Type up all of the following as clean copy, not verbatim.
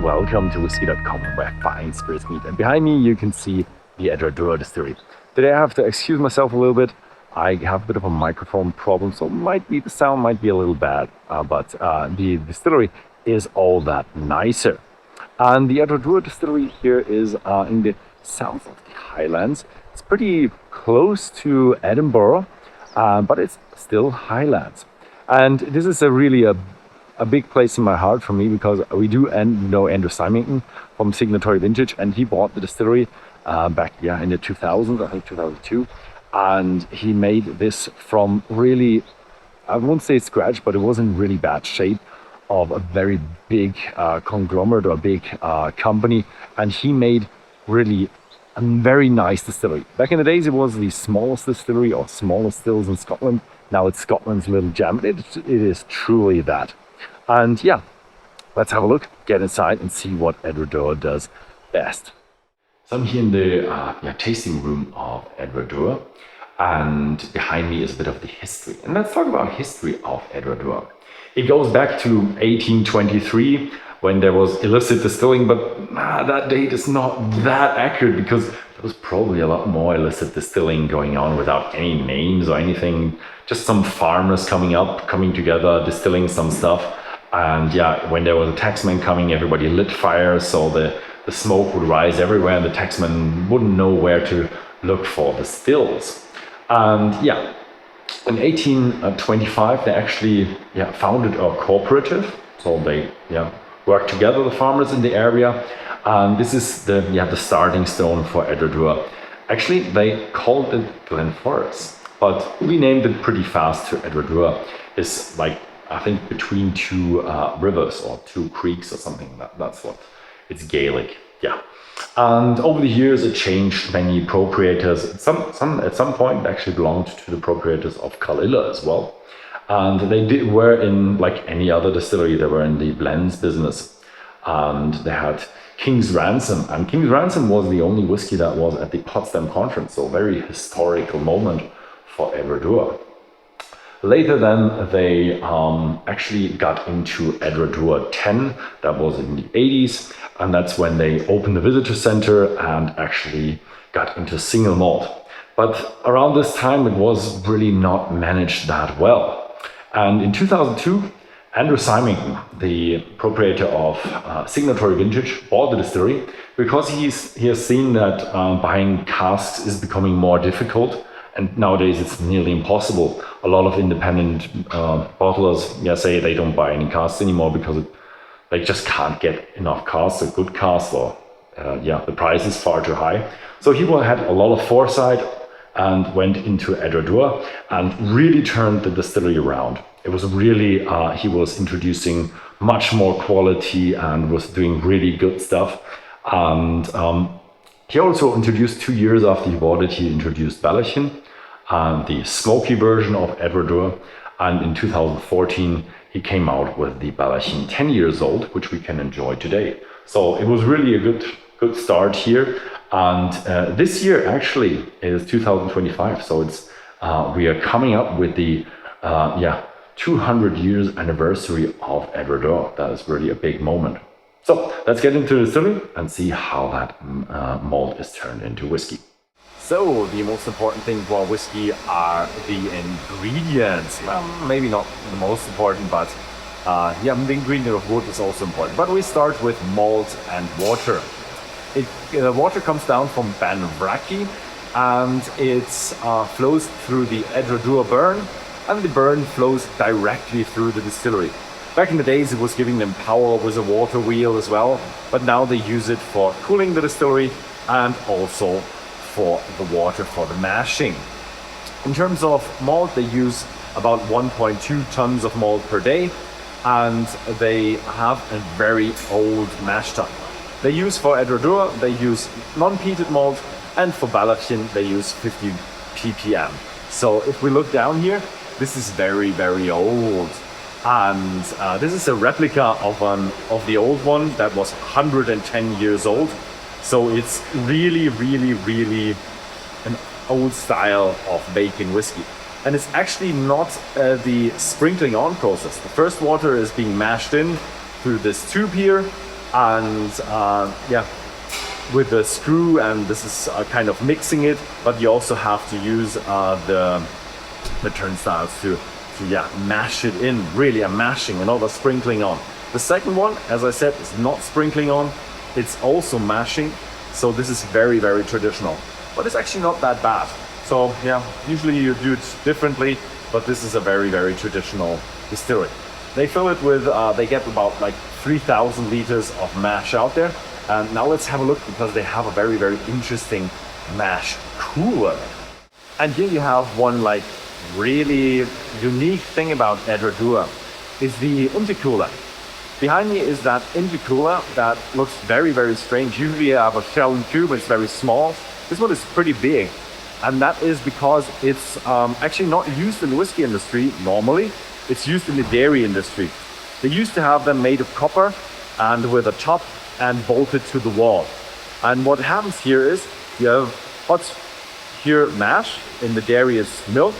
and welcome to Whisky.com, where fine spirits meet. And behind me you can see the Edradour Distillery. Today I have to excuse myself a little bit. I have a bit of a microphone problem, so the sound might be a little bad, but the distillery is all that nicer. And the Edradour Distillery here is in the south of the Highlands. It's pretty close to Edinburgh, but it's still Highlands. And this is really a big place in my heart for me, because we do know Andrew Symington from Signatory Vintage, and he bought the distillery back in the 2000s, I think 2002, and he made this from really, I won't say scratch, but it was in really bad shape, of a very big conglomerate or big company, and he made really a very nice distillery. Back in the days it was the smallest distillery or smallest stills in Scotland. Now it's Scotland's little gem. It is truly that. And yeah, let's have a look, get inside and see what Edradour does best. So I'm here in the tasting room of Edradour, and behind me is a bit of the history. And let's talk about history of Edradour. It goes back to 1823, when there was illicit distilling, but that date is not that accurate, because there was probably a lot more illicit distilling going on without any names or anything. Just some farmers coming together, distilling some stuff. And when there was a taxman coming, everybody lit fires, so the smoke would rise everywhere, and the taxman wouldn't know where to look for the stills. And in 1825, they actually founded a cooperative. So they worked together, the farmers in the area. And this is the starting stone for Edradour. Actually, they called it Glenforest, but we named it pretty fast to Edradour. It's like, I think, between two rivers or two creeks or something. That's what it's Gaelic. And over the years it changed many proprietors. At some point it actually belonged to the proprietors of Carlilla as well. And they were in, like any other distillery, they were in the blends business. And they had King's Ransom. And King's Ransom was the only whiskey that was at the Potsdam Conference. So a very historical moment for Edradour. Later then, they actually got into Edradour 10, that was in the 80s, and that's when they opened the visitor center and actually got into single malt. But around this time, it was really not managed that well. And in 2002, Andrew Symington, the proprietor of Signatory Vintage, bought the distillery because he has seen that buying casks is becoming more difficult. And nowadays it's nearly impossible. A lot of independent bottlers say they don't buy any casks anymore because they just can't get enough casks, a good cask, or the price is far too high. So he had a lot of foresight and went into Edradour and really turned the distillery around. It was really, he was introducing much more quality and was doing really good stuff. And he also introduced, 2 years after he bought it, he introduced Balachin, the smoky version of Edradour. And in 2014, he came out with the Balachin 10 years old, which we can enjoy today. So it was really a good start here. And this year actually is 2025. So it's we are coming up with the 200 years anniversary of Edradour. That is really a big moment. So let's get into the distillery and see how that malt is turned into whiskey. So the most important thing for whiskey are the ingredients. Well, maybe not the most important, but the ingredient of wood is also important. But we start with malt and water. The water comes down from Banvraki, and it flows through the Edradour burn, and the burn flows directly through the distillery. Back in the days, it was giving them power with a water wheel as well, but now they use it for cooling the distillery and also for the water for the mashing. In terms of malt, they use about 1.2 tons of malt per day, and they have a very old mash tun. They use for Edradour, they use non-peated malt, and for Balachin, they use 50 ppm. So if we look down here, this is very, very old. And this is a replica of the old one that was 110 years old. So it's really, really, really an old style of making whiskey. And it's actually not the sprinkling on process. The first water is being mashed in through this tube here, and yeah, with the screw, and this is kind of mixing it, but you also have to use the turnstiles to yeah, mash it in, really a mashing and not a sprinkling on. The second one, as I said, is not sprinkling on, it's also mashing. So this is very, very traditional, but it's actually not that bad. So yeah, usually you do it differently, but this is a very, very traditional distillery. They fill it with, they get about like 3,000 liters of mash out there. And now let's have a look, because they have a very, very interesting mash cooler. And here you have one like really unique thing about Edradour is the Intercooler. Behind me is that Intercooler that looks very, very strange. Usually you have a shell and tube, it's very small. This one is pretty big. And that is because it's actually not used in the whiskey industry normally. It's used in the dairy industry. They used to have them made of copper and with a top and bolted to the wall. And what happens here is you have what's here mash, in the dairy is milk,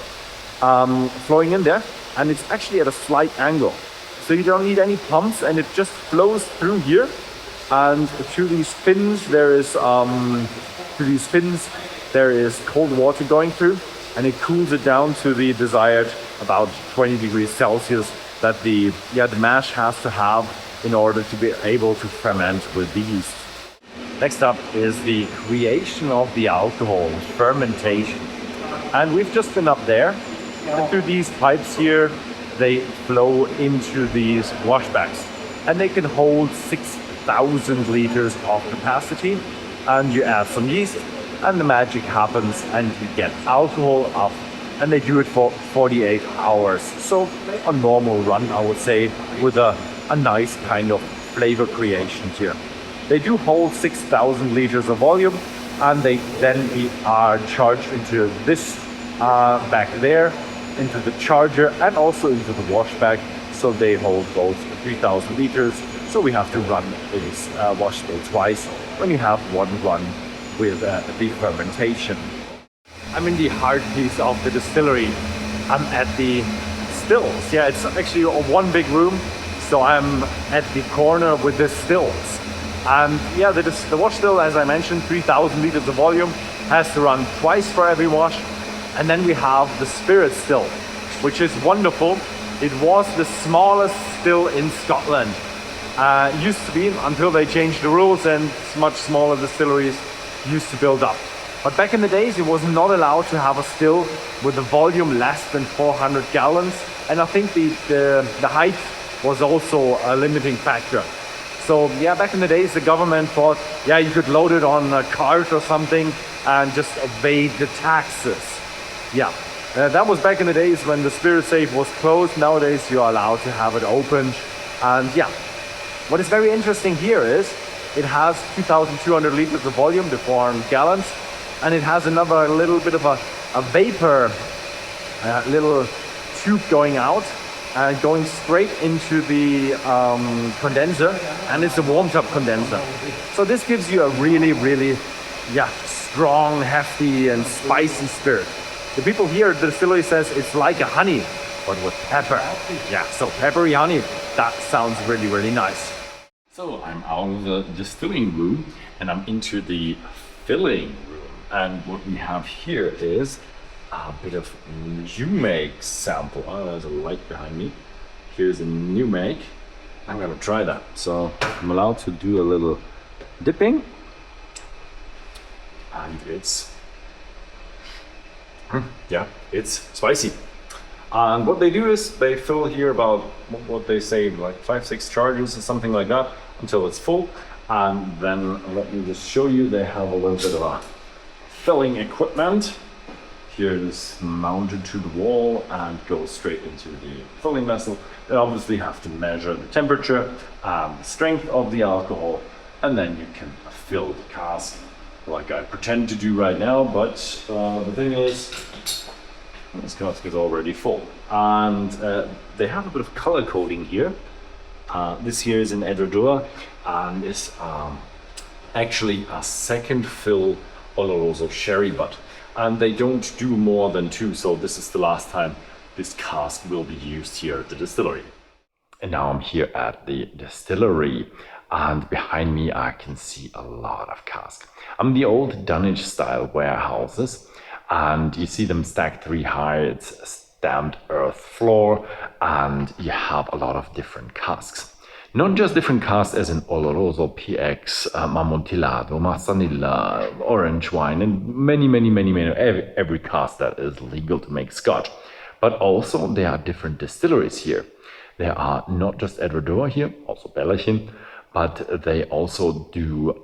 flowing in there, and it's actually at a slight angle. So you don't need any pumps, and it just flows through here. And through these fins there is cold water going through, and it cools it down to the desired about 20 degrees Celsius that the mash has to have in order to be able to ferment with the yeast. Next up is the creation of the alcohol, fermentation. And we've just been up there, and through these pipes here, they flow into these washbacks. And they can hold 6,000 liters of capacity, and you add some yeast, and the magic happens, and you get alcohol up. And they do it for 48 hours. So a normal run, I would say, with a nice kind of flavor creation here. They do hold 6,000 liters of volume, and they then are charged into this back there, into the charger, and also into the washback. So they hold both 3,000 liters. So we have to run this wash bay twice when you have one run with the fermentation. I'm in the heart piece of the distillery. I'm at the stills. Yeah, it's actually one big room. So I'm at the corner with the stills. And yeah, the wash still, as I mentioned, 3,000 liters of volume, has to run twice for every wash. And then we have the spirit still, which is wonderful. It was the smallest still in Scotland. Used to be, until they changed the rules and much smaller distilleries used to build up. But back in the days, it was not allowed to have a still with a volume less than 400 gallons. And I think the height was also a limiting factor. So yeah, back in the days, the government thought, yeah, you could load it on a cart or something and just evade the taxes. Yeah, that was back in the days when the spirit safe was closed. Nowadays, you're allowed to have it open. And yeah, what is very interesting here is it has 2,200 liters of volume, the 400 gallons, and it has another little bit of a vapor, little tube going out and going straight into the condenser, and it's a warmed up condenser. So this gives you a really, really, strong, hefty and spicy spirit. The people here at the distillery says it's like a honey, but with pepper. Yeah, so peppery honey, that sounds really, really nice. So I'm out of the distilling room and I'm into the filling room. And what we have here is a bit of new make sample. Oh, there's a light behind me. Here's a new make. I'm gonna try that. So I'm allowed to do a little dipping. And it's spicy. And what they do is they fill here about what they say, like 5-6 charges or something like that, until it's full. And then let me just show you, they have a little bit of a filling equipment. Here it is mounted to the wall and goes straight into the filling vessel. They obviously have to measure the temperature and the strength of the alcohol, and then you can fill the cask like I pretend to do right now. But the thing is, this cask is already full, and they have a bit of color coding here. This here is in Edradour, and is actually a second fill Oloroso sherry butt, and they don't do more than 2, so this is the last time this cask will be used here at the distillery. And now I'm here at the distillery, and behind me I can see a lot of casks. I'm the old Dunwich style warehouses, and you see them stacked 3 high. It's a stamped earth floor, and you have a lot of different casks. Not just different casks as in Oloroso, PX, Amontillado, Massanilla, orange wine, and many, every cask that is legal to make Scotch. But also there are different distilleries here. There are not just Edradour here, also Pitlochry, but they also do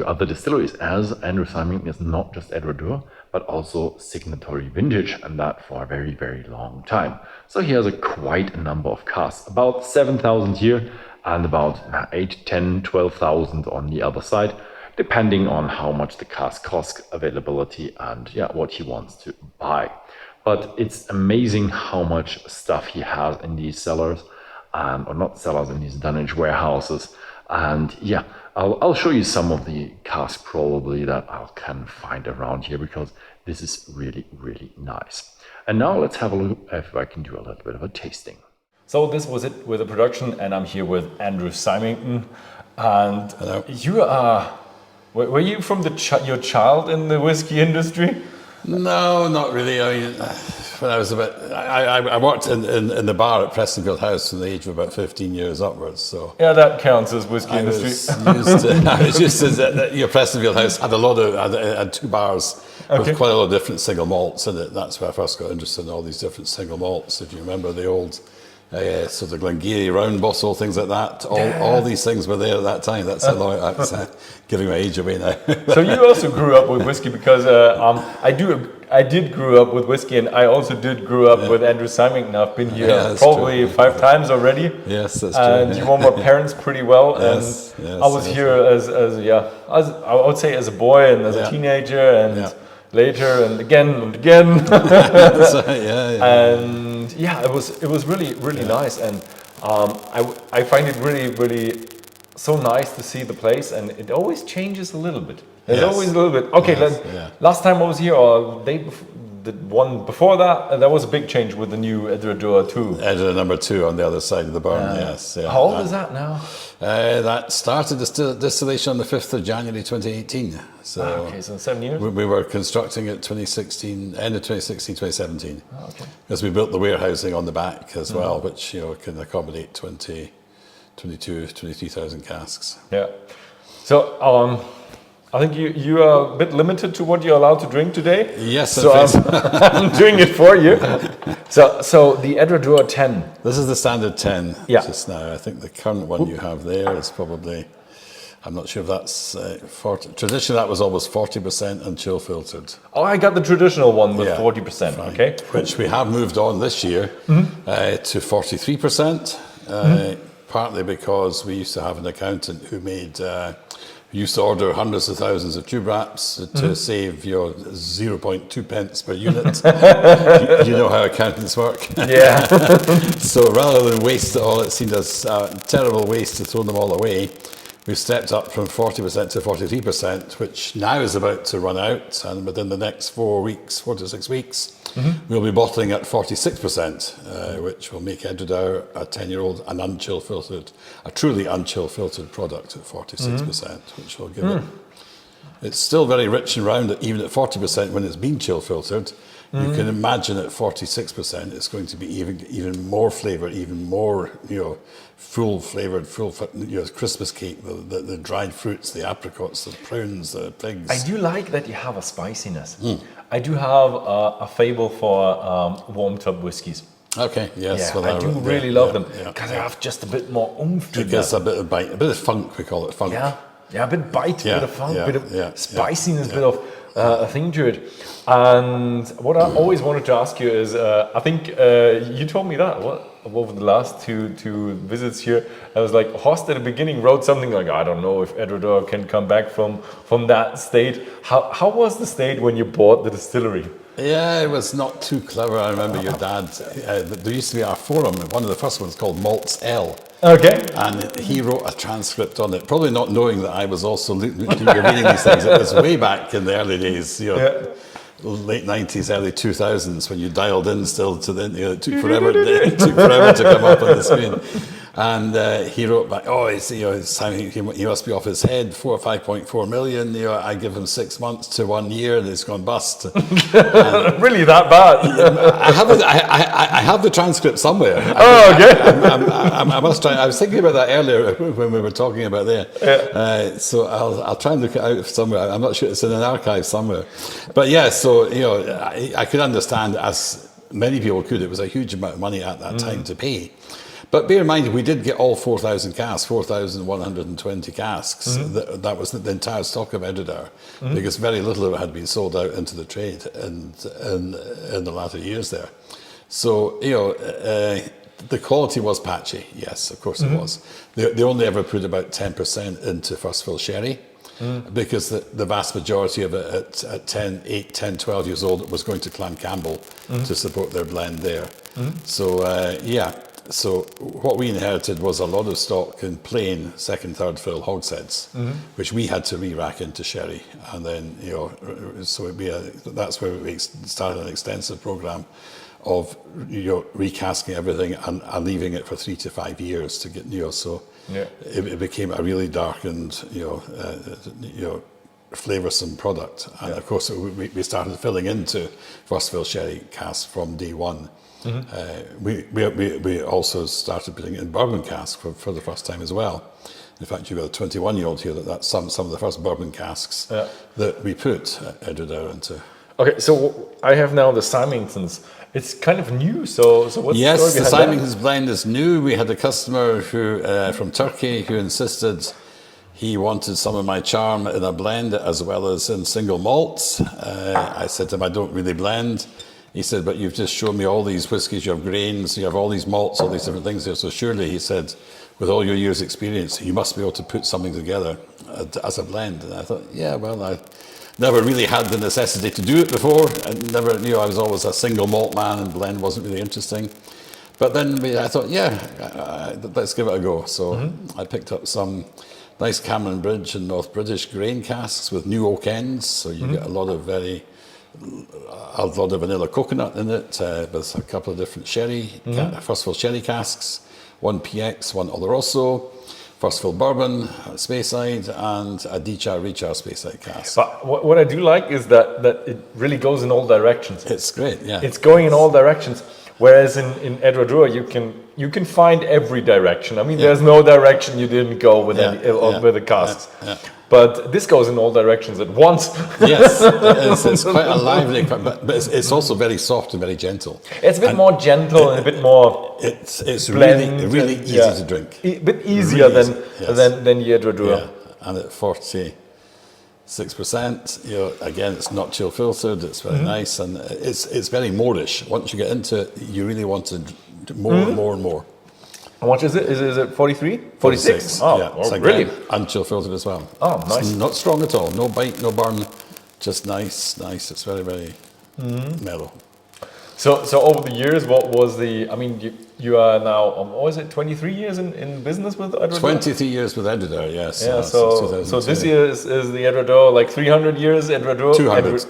other distilleries, as Andrew Symington is not just Edradour, but also signatory vintage, and that for a very long time. So he has quite a number of casks, about 7,000 here, and about 8, 10, 12,000 on the other side, depending on how much the cask costs, availability, and what he wants to buy. But it's amazing how much stuff he has in these cellars, or not cellars, in these Dunwich warehouses. And I'll show you some of the casks probably that I can find around here, because this is really nice. And now let's have a look if I can do a little bit of a tasting. So this was it with the production, and I'm here with Andrew Symington. And hello. You are, were you from your child in the whiskey industry? No, not really. I mean, when I was I worked in the bar at Prestonfield House from the age of about 15 years upwards. So yeah, that counts as whiskey industry. I was used to your Prestonfield House had 2 bars with quite a lot of different single malts in it. That's where I first got interested in all these different single malts. If you remember the old sort of Glengarry round bottle, things like that. All these things were there at that time. That's a lot. That's giving my age away now. So you also grew up with whiskey, because I did grow up with whiskey, and I also did grow up with Andrew Symington. I've been here probably 5 times already. Yes, that's true. And you know my parents pretty well, and I was here as I would say as a boy and as a teenager, and later and again and again. And it was really nice, and I find it really so nice to see the place, and it always changes a little bit. There's always a little bit. Okay, last time I was here, or the one before that, there was a big change with the new Edradour 2. Edradour number 2 on the other side of the barn, yes. Yeah. How old is that now? That started distillation on the 5th of January 2018. So, so 7 years? We were constructing it end of 2016, 2017. Because we built the warehousing on the back as well, which can accommodate 23,000 casks. Yeah. So, I think you are a bit limited to what you're allowed to drink today. Yes, so I'm doing it for you. So the Edradour 10. This is the standard 10 just now. I think the current one you have there is probably, I'm not sure if that's 40. Traditionally, that was always 40% and chill filtered. Oh, I got the traditional one with 40%. Fine. Okay, which we have moved on this year to 43%. Partly because we used to have an accountant who used to order hundreds of thousands of tube wraps to save your 0.2 pence per unit. you know how accountants work. Yeah. So rather than waste it all, it seemed as terrible waste to throw them all away. We've stepped up from 40% to 43%, which now is about to run out, and within the next 4 to 6 weeks, we'll be bottling at 46%, which will make Edradour a 10-year-old and unchill filtered, a truly unchill filtered product at 46%, which will give it. It's still very rich and round, even at 40% when it's been chill filtered. You can imagine at 46%, it's going to be even more flavoured, even more full flavoured, Christmas cake, the dried fruits, the apricots, the prunes, the figs. I do like that you have a spiciness. I do have a fable for warm tub whiskies. Okay, yes. Yeah, I do really love them because they have just a bit more oomph to them. It gives a bit of bite, a bit of funk, we call it funk. Yeah, a bit of bite, a bit of funk, a bit of spiciness, a bit of a thing to it. And what I always wanted to ask you is, I think you told me that over the last two visits here. I was like, Horst at the beginning wrote something like, I don't know if Edradour can come back from that state. How was the state when you bought the distillery? Yeah, it was not too clever. I remember your dad, there used to be our forum, one of the first ones called Malts L. Okay. And he wrote a transcript on it, probably not knowing that I was also reading these things. It was way back in the early days, late 90s, early 2000s, when you dialed in still to the, it took forever to come up on the screen. And he wrote back, oh, it's time he must be off his head, 4 or 5.4 million. I give him 6 months to 1 year and it's gone bust. Really that bad? I have the transcript somewhere. Okay. I must try. I was thinking about that earlier when we were talking about there. Yeah. So I'll try and look it out somewhere. I'm not sure, it's in an archive somewhere. But yeah, so I could understand, as many people could, it was a huge amount of money at that time to pay. But bear in mind, we did get all 4,000 casks, 4,120 casks. That was the entire stock of Edradour, because very little of it had been sold out into the trade in the latter years there. So, the quality was patchy, yes, of course it was. They only ever put about 10% into first fill sherry, because the vast majority of it at 8, 10, 12 years old was going to Clan Campbell to support their blend there. So, so what we inherited was a lot of stock in plain second, third fill hogsheads, which we had to re-rack into sherry. And then, so that's where we started an extensive program of recasking everything and leaving it for 3 to 5 years to get so it became a really darkened flavoursome product. And of course we started filling into first fill sherry casks from day one. We also started putting in bourbon casks for the first time as well. In fact, you've got a 21-year-old here that's some of the first bourbon casks that we put Edradour into. Okay, so I have now the Symingtons. It's kind of new, so what's the story behind the that? Symingtons blend is new. We had a customer who from Turkey who insisted he wanted some of my charm in a blend as well as in single malts. I said to him, I don't really blend. He said, but you've just shown me all these whiskies, you have grains, you have all these malts, all these different things there. So surely, he said, with all your years' experience, you must be able to put something together as a blend. And I thought, yeah, well, I never really had the necessity to do it before. I never knew, I was always a single malt man and blend wasn't really interesting. But then I thought, let's give it a go. So I picked up some nice Cameron Bridge and North British grain casks with new oak ends. So you get a lot of vanilla coconut in it, with a couple of different sherry, first fill sherry casks, one PX, one Oloroso, first fill bourbon, Speyside, and a Dechar Rechar Speyside cask. But what I do like is that it really goes in all directions. It's great, yeah. It's going in all directions. Whereas in Edradour, you can find every direction. I mean, there's no direction you didn't go with with the casks. But this goes in all directions at once. Yes, it's quite a lively, but it's also very soft and very gentle. It's a bit more gentle and a bit more. It's really easy to drink. A bit easier really than the Edradour. Yeah, and at 46%, again, it's not chill filtered. It's very nice, and it's very Moorish. Once you get into it, you really want to do more and more and more. How much is it? Is it 43? 46? Oh, really? And chill filtered as well. Oh, nice. It's not strong at all. No bite, no burn. Just nice. It's very, very mellow. So over the years, what was I mean, you are now, what is it, 23 years in business with Edradour? 23 years with Edradour, yes. Yeah, so this year is the Edradour, like 300 years Edradour? 200,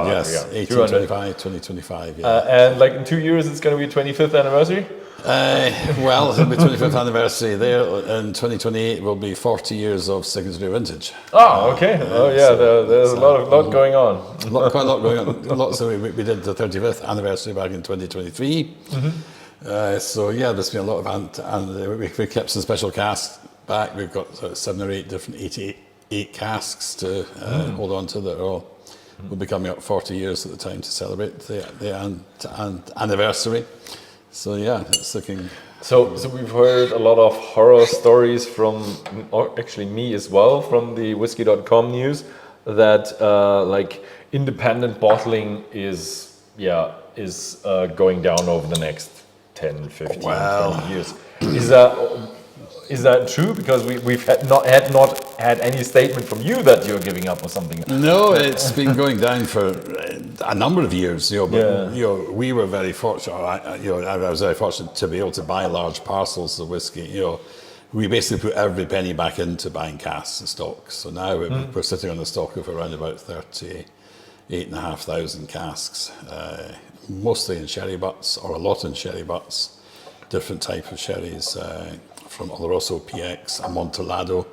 yes. Yeah. 1825, 2025, yeah. And like in 2 years, it's going to be 25th anniversary? Well, it'll be 25th anniversary there. In 2028 will be 40 years of secondary vintage. Oh, okay. There's a lot going on. Quite a lot going on. So we did the 35th anniversary back in 2023. So yeah, there's been a lot of, and we kept some special casks back. We've got 7 or 8 different 88 casks to hold on to that all. We'll be coming up 40 years at the time to celebrate the anniversary. So yeah, it's looking. So we've heard a lot of horror stories from, actually me as well, from the Whisky.com news, that like independent bottling is going down over the next 10, 15, 20 years. Is that true? Because we've not had any statement from you that you're giving up or something. No, it's been going down for a number of years. We were very fortunate. I was very fortunate to be able to buy large parcels of whiskey. We basically put every penny back into buying casks and stock. So now we're sitting on a stock of around about 38,500 casks, mostly in sherry butts, or a lot in sherry butts, different type of sherries. from Oloroso PX, Amontillado,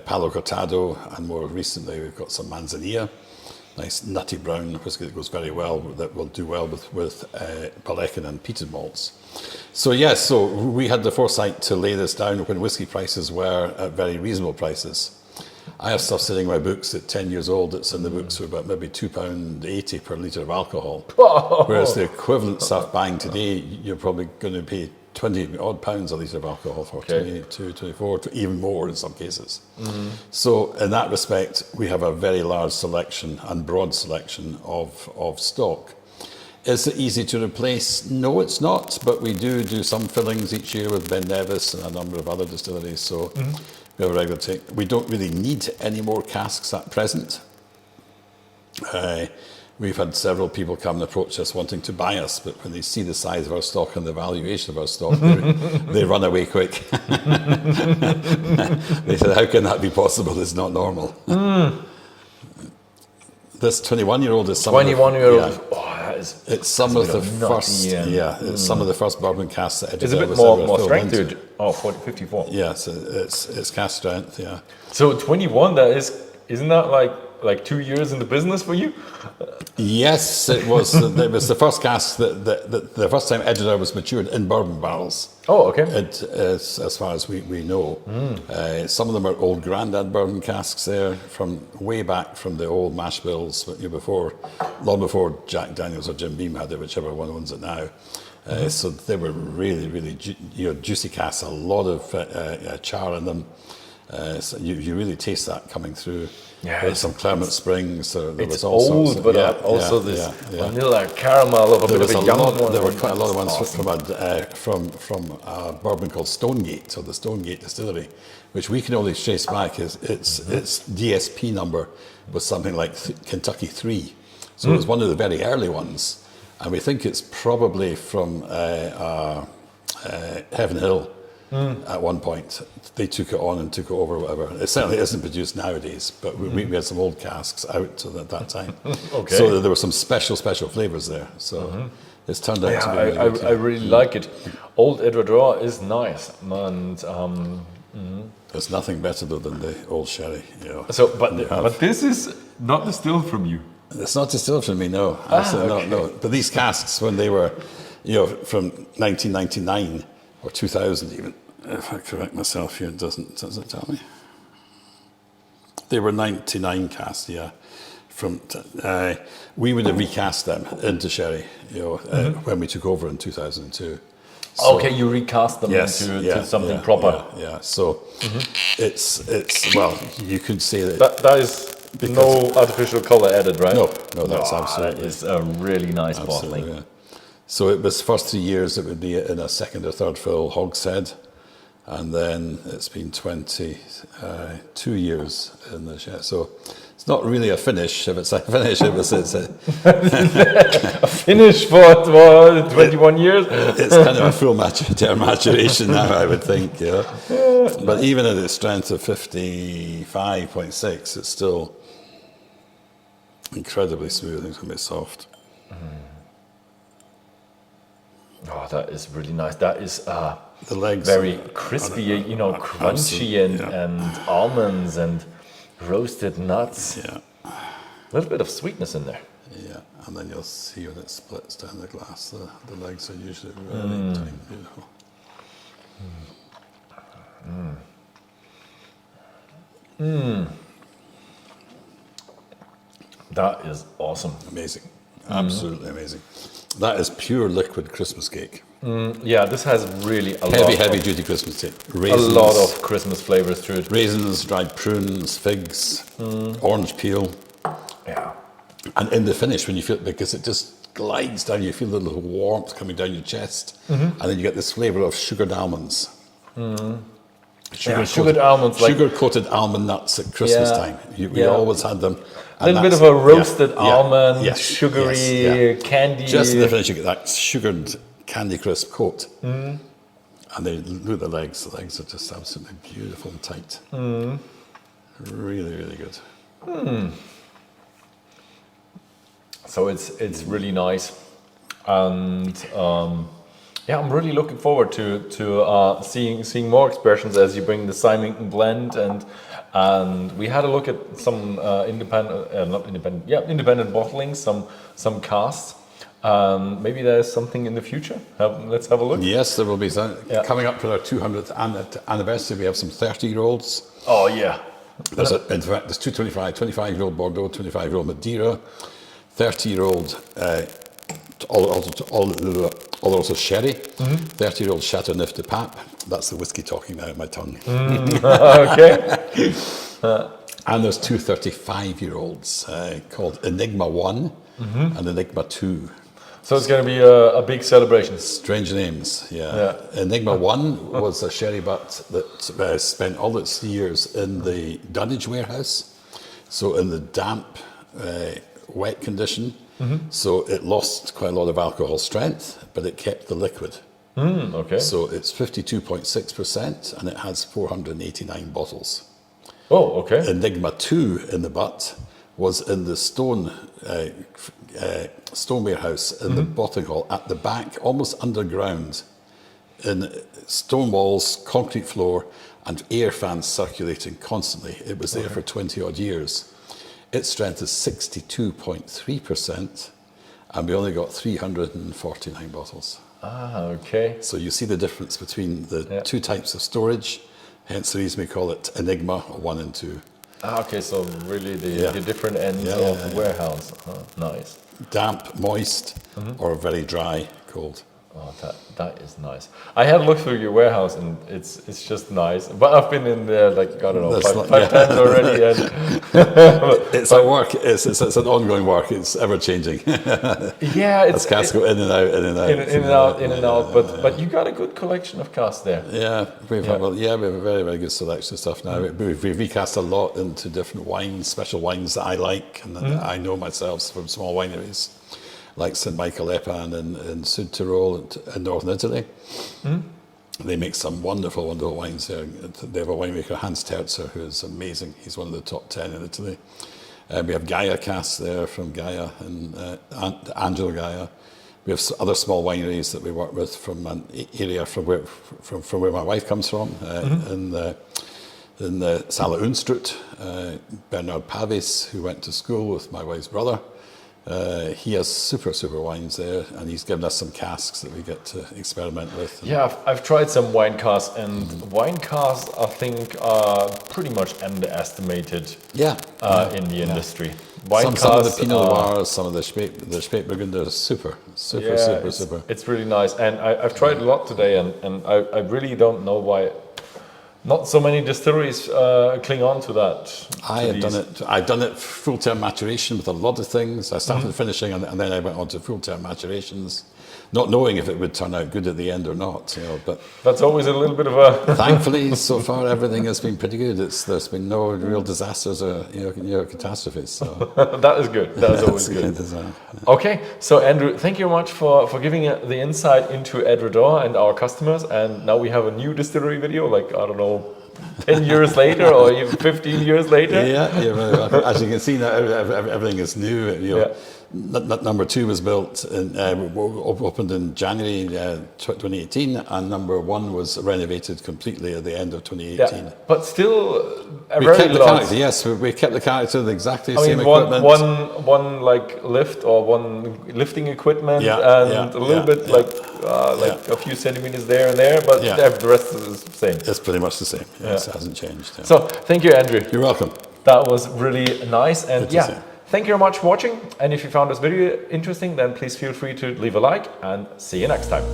Palo Cortado, and more recently we've got some Manzanilla. Nice nutty brown whiskey that goes very well, that will do well with Ballechin and peated malts. So yes, so we had the foresight to lay this down when whiskey prices were at very reasonable prices. I have stuff sitting in my books at 10 years old that's in the books for about maybe £2.80 per litre of alcohol. Whereas the equivalent stuff buying today, you're probably going to pay 20 odd pounds a litre of alcohol for, 22, 24, even more in some cases. So in that respect, we have a very large selection and broad selection of stock. Is it easy to replace? No, it's not, but we do some fillings each year with Ben Nevis and a number of other distilleries, so we have a regular take. We don't really need any more casks at present. We've had several people come and approach us wanting to buy us, but when they see the size of our stock and the valuation of our stock, they run away quick. They said, how can that be possible? It's not normal. This 21-year-old is some 21-year-old. Yeah. Oh, that is. It's some of the first. It's some of the first bourbon casks that It's a Edradour bit was more ever filled strength to into. it. Oh, 54. Yeah, so it's cask strength. Yeah. So 21. Isn't that like 2 years in the business for you? Yes, it was. It was the first cask the first time Edradour was matured in bourbon barrels. Oh, okay. As far as we know. Some of them are old grandad bourbon casks there from way back from the old mash bills, long before Jack Daniels or Jim Beam had it, whichever one owns it now. So they were really, really juicy casks, a lot of char in them. So you really taste that coming through. Yeah, There's some Claremont Springs. There It's was all sorts old, of, but also this vanilla caramel of a bit of a young one. There were quite a lot of ones from a bourbon called Stonegate, or the Stonegate Distillery, which we can only trace back. Its DSP number was something like Kentucky 3. So it was one of the very early ones. And we think it's probably from Heaven Hill. At one point, they took it on and took it over, whatever. It certainly isn't produced nowadays, but we had some old casks out at that time. Okay. So there were some special flavours there. So it's turned out to be really good. I really like it. Old Edradour is nice, and There's nothing better though than the old sherry. so. But this is not distilled from you. It's not distilled from me, no. Absolutely not, no. But these casks, when they were, from 1999 or 2000 even, if I correct myself here, does it tell me? They were 99 casks, yeah. We would have recast them into sherry, when we took over in 2002. So, Okay, you recast them into something proper. Yeah. So it's well, you could say That is no artificial color added, right? No, that's absolutely. That is a really nice Absolutely, bottling. yeah. So it was first 3 years it would be in a second or third fill hogshead, and then it's been 22 years in the shed. So it's not really a finish. If it's a finish, it's a Finish for 21 years. it's kind of a full maturation now, I would think. But even at its strength of 55.6, it's still incredibly smooth and a bit soft. Oh, that is really nice. That is The legs very crispy, crunchy and almonds and roasted nuts. Yeah, A little bit of sweetness in there. yeah. And then you'll see when it splits down the glass, the legs are usually really tiny, beautiful. That is awesome. Amazing, absolutely amazing. That is pure liquid Christmas cake. Yeah, this has really Heavy duty Christmas cake. a Raisins, lot of Christmas flavors to it. raisins, dried prunes, figs, orange peel, Yeah. and in the finish when you feel it, because it just glides down, you feel the little warmth coming down your chest, and then you get this flavour of sugared almonds. Sugared almonds, like sugar-coated almond nuts at Christmas time. We always had them. a little bit of a roasted almond, yes, sugary yes, candy. Just in the finish, you get that sugared candy crisp coat. And then look at the legs. The legs are just absolutely beautiful and tight. Really, really good. So it's really nice, and Yeah, I'm really looking forward to seeing more expressions as you bring the Symington blend, and we had a look at some independent bottling, some casks. Maybe there's something in the future. Let's have a look. Yes, there will be some. Coming up for our 200th anniversary, we have some 30-year-olds. Oh yeah. In fact, there's 25-year-old Bordeaux, 25-year-old Madeira, 30-year-old all also sherry, 30-year-old Chateauneuf de Pape. That's the whiskey talking now in my tongue. Okay. And there's two 35-year-olds called Enigma 1 and Enigma 2. So it's going to be a big celebration. Strange names, yeah. Enigma 1 was a sherry butt that spent all its years in the dunnage warehouse, so in the damp, wet condition. So it lost quite a lot of alcohol strength, but it kept the liquid. Okay. So it's 52.6% and it has 489 bottles. Oh, okay. Enigma 2 in the butt was in the stone warehouse in the bottling hall at the back, almost underground, in stone walls, concrete floor, and air fans circulating constantly. It was there for 20 odd years. Its strength is 62.3%, and we only got 349 bottles. Ah, okay. So you see the difference between the two types of storage, hence the reason we call it Enigma 1 and 2. Ah, okay, so really the different ends of the warehouse. Oh, nice. Damp, moist, or very dry, cold. Oh, that is nice. I had a look through your warehouse and it's just nice. But I've been in there like, I don't know, five times already. And it's a work. It's an ongoing work. It's ever changing. Yeah, as casks go in and out, in and out, But you got a good collection of casks there. Yeah, we have a very, very good selection of stuff now. We've recast a lot into different wines, special wines that I like and that I know myself from small wineries, like St. Michael Epan in Sud Tirol in northern Italy. They make some wonderful, wonderful wines there. They have a winemaker, Hans Terzer, who is amazing. He's one of the top 10 in Italy. We have Gaia casks there from Gaia and Angelo Gaia. We have other small wineries that we work with from an area from where my wife comes from, in the Sala Unstrut. Bernard Pavis, who went to school with my wife's brother. He has super wines there, and he's given us some casks that we get to experiment with. Yeah, I've tried some wine casks, and wine casks I think are pretty much underestimated in the industry. Wine some of the Pinot Noirs, some of the Spätburgunder are super. It's really nice, and I've tried a lot today, and I really don't know why not so many distilleries cling on to that. I've done it full-term maturation with a lot of things. I started finishing and then I went on to full-term maturations, not knowing if it would turn out good at the end or not. But that's always a little bit of a. Thankfully, so far everything has been pretty good. There's been no real disasters or catastrophes. So that is good. That's always good. Okay, so Andrew, thank you very much for giving the insight into Edradour and our customers. And now we have a new distillery video, like I don't know, 10 years later or even 15 years later. Yeah. As you can see now, everything is new. Number 2 was built opened in January 2018, and number 1 was renovated completely at the end of 2018. Yeah, but still, we kept the character. Yes, we kept the character, exactly the same equipment. One like lift or one lifting equipment, and a little bit like a few centimeters there and there, but the rest is the same. It's pretty much the same. Yes, it hasn't changed. Yeah. So thank you, Andrew. You're welcome. That was really nice, and thank you very much for watching. And if you found this video interesting, then please feel free to leave a like, and see you next time.